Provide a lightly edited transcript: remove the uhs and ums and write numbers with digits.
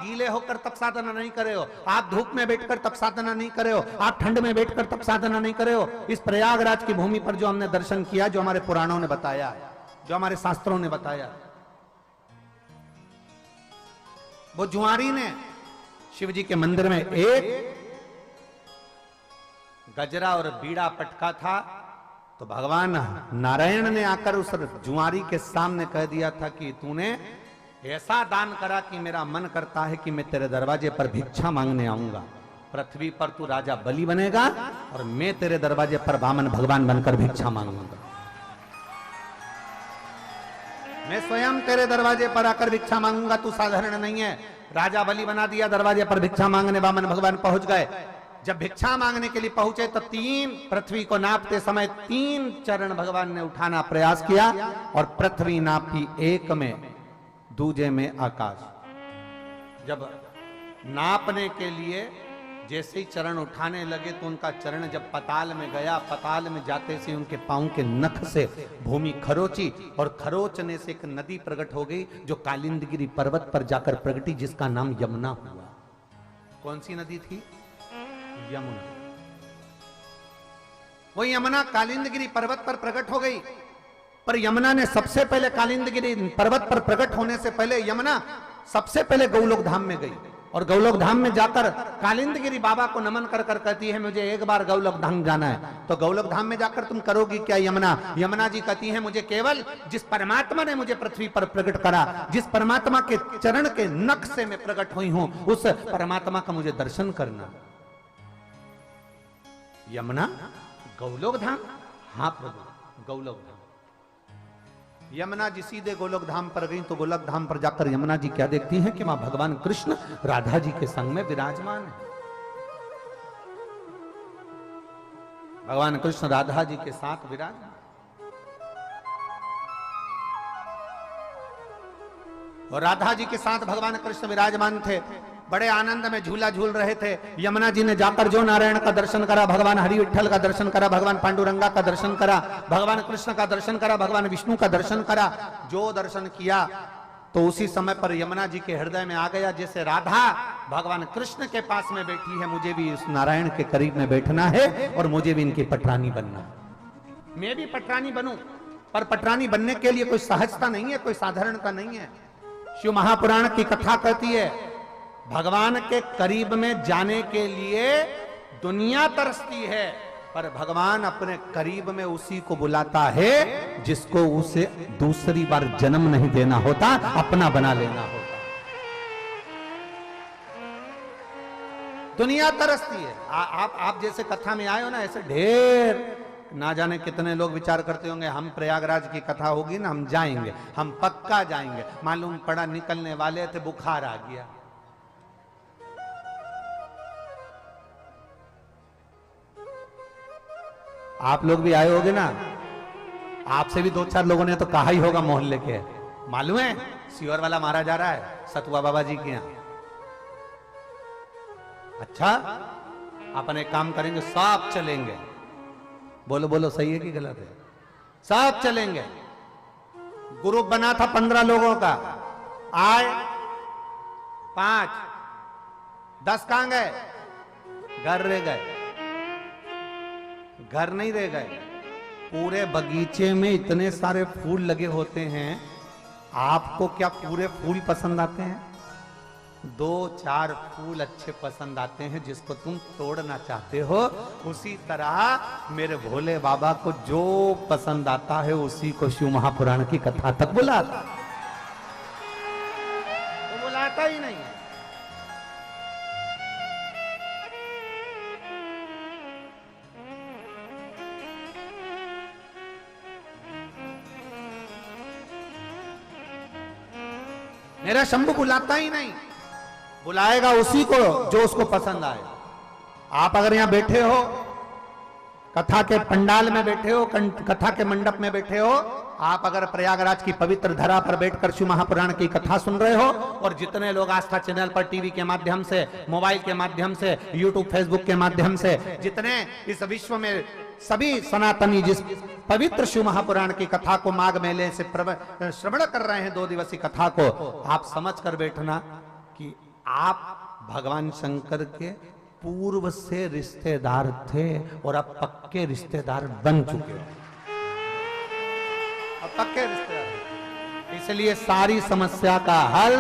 गीले होकर तप साधना नहीं करे हो, आप धूप में बैठकर तप साधना नहीं करे हो, आप ठंड में बैठकर तप साधना नहीं करे हो। इस प्रयागराज की भूमि पर जो हमने दर्शन किया, जो हमारे पुराणों ने बताया, जो हमारे शास्त्रों ने बताया, वो जुआरी ने शिव जी के मंदिर में एक गजरा और बीड़ा पटका था, तो भगवान नारायण ने आकर उस जुआरी के सामने कह दिया था कि तूने ऐसा दान करा कि मेरा मन करता है कि मैं तेरे दरवाजे पर भिक्षा मांगने आऊंगा। पृथ्वी पर तू राजा बलि बनेगा और मैं तेरे दरवाजे पर वामन भगवान बनकर भिक्षा मांगूंगा। मैं स्वयं तेरे दरवाजे पर आकर भिक्षा मांगूंगा, तू साधारण नहीं है। राजा बलि बना दिया, दरवाजे पर भिक्षा मांगने वामन भगवान पहुंच गए। जब भिक्षा मांगने के लिए पहुंचे तो पृथ्वी को नापते समय 3 चरण भगवान ने उठाना प्रयास किया और पृथ्वी नापी 1 में, दूजे में आकाश। जब नापने के लिए जैसे ही चरण उठाने लगे तो उनका चरण जब पताल में गया, पताल में जाते से उनके पांव के नख से भूमि खरोची और खरोचने से एक नदी प्रकट हो गई, जो कालिंदगिरी पर्वत पर जाकर प्रगटी, जिसका नाम यमुना हुआ। कौन सी नदी थी? यमुना। वो यमुना कालिंदगिरी पर्वत पर प्रकट हो गई, पर यमुना ने सबसे पहले, कालिंदगिरी पर्वत पर प्रकट होने से पहले यमुना सबसे पहले गौलोक धाम में गई और गौलोक धाम में जाकर कालिंदगिरी बाबा को नमन कर कर कहती है मुझे एक बार गौलोक धाम जाना है। तो गौलोक धाम में जाकर तुम करोगी क्या यमुना? यमुना जी कहती है मुझे केवल जिस परमात्मा ने मुझे पृथ्वी पर प्रकट करा, जिस परमात्मा के चरण के नख से मैं प्रकट हुई हूं, उस परमात्मा का मुझे दर्शन करना। यमुना गौलोक धाम? हाँ प्रभु, गौलोक धाम। यमुना जी सीधे गोलोक धाम पर गई तो गोलोक धाम पर जाकर यमुना जी क्या देखती हैं कि मां भगवान कृष्ण राधा जी के संग में विराजमान है। भगवान कृष्ण राधा जी के साथ विराजमान, और राधा जी के साथ भगवान कृष्ण विराजमान थे, बड़े आनंद में झूला झूल रहे थे। यमुना जी ने जाकर जो नारायण का दर्शन करा, भगवान हरि विठल का दर्शन करा, भगवान पांडुरंगा का दर्शन करा, भगवान कृष्ण का दर्शन करा, भगवान विष्णु का दर्शन करा, जो दर्शन किया तो उसी समय पर यमुना जी के हृदय में आ गया, जैसे राधा भगवान कृष्ण के पास में बैठी है, मुझे भी उस नारायण के करीब में बैठना है और मुझे भी इनकी पटरानी बनना है। मैं भी पटरानी बनूं, पर पटरानी बनने के लिए कोई सहजता नहीं है, कोई साधारणता नहीं है। शिव महापुराण की कथा कहती है भगवान के करीब में जाने के लिए दुनिया तरसती है, पर भगवान अपने करीब में उसी को बुलाता है जिसको उसे दूसरी बार जन्म नहीं देना होता, अपना बना लेना होता। दुनिया तरसती है। आप जैसे कथा में आए हो ना, ऐसे ढेर, ना जाने कितने लोग विचार करते होंगे हम प्रयागराज की कथा होगी ना, हम जाएंगे, हम पक्का जाएंगे। मालूम पड़ा निकलने वाले थे, बुखार आ गया। आप लोग भी आए होगे ना, आपसे भी 2-4 लोगों ने तो कहा ही होगा मोहल्ले के, मालूम है सीवर वाला मारा जा रहा है सतुआ बाबा जी के यहां। अच्छा, अपन एक काम करेंगे, सब चलेंगे। बोलो बोलो, सही है कि गलत है? सब चलेंगे। ग्रुप बना था 15 लोगों का, आए 5, 10 कहां गए? घर रह गए। घर नहीं रह गए, पूरे बगीचे में इतने सारे फूल लगे होते हैं, आपको क्या पूरे फूल पसंद आते हैं? 2-4 फूल अच्छे पसंद आते हैं, जिसको तुम तोड़ना चाहते हो। उसी तरह मेरे भोले बाबा को जो पसंद आता है उसी को शिव महापुराण की कथा तक बुलाता, वो बुलाता ही नहीं है। मेरा शंभू बुलाता ही नहीं, बुलाएगा उसी को जो उसको पसंद आए। आप अगर यहां बैठे हो, कथा के पंडाल में बैठे हो, कथा के मंडप में बैठे हो, आप अगर प्रयागराज की पवित्र धरा पर बैठकर शिव महापुराण की कथा सुन रहे हो, और जितने लोग आस्था चैनल पर टीवी के माध्यम से, मोबाइल के माध्यम से, यूट्यूब फेसबुक के माध्यम से, जितने इस विश्व में सभी सनातनी जिस पवित्र शिव महापुराण की कथा को माघ मेले से श्रवण कर रहे हैं, 2 दिवसीय कथा को, आप समझ कर बैठना कि आप भगवान शंकर के पूर्व से रिश्तेदार थे और अब पक्के रिश्तेदार बन चुके हो, अब पक्के रिश्तेदार, इसलिए सारी समस्या का हल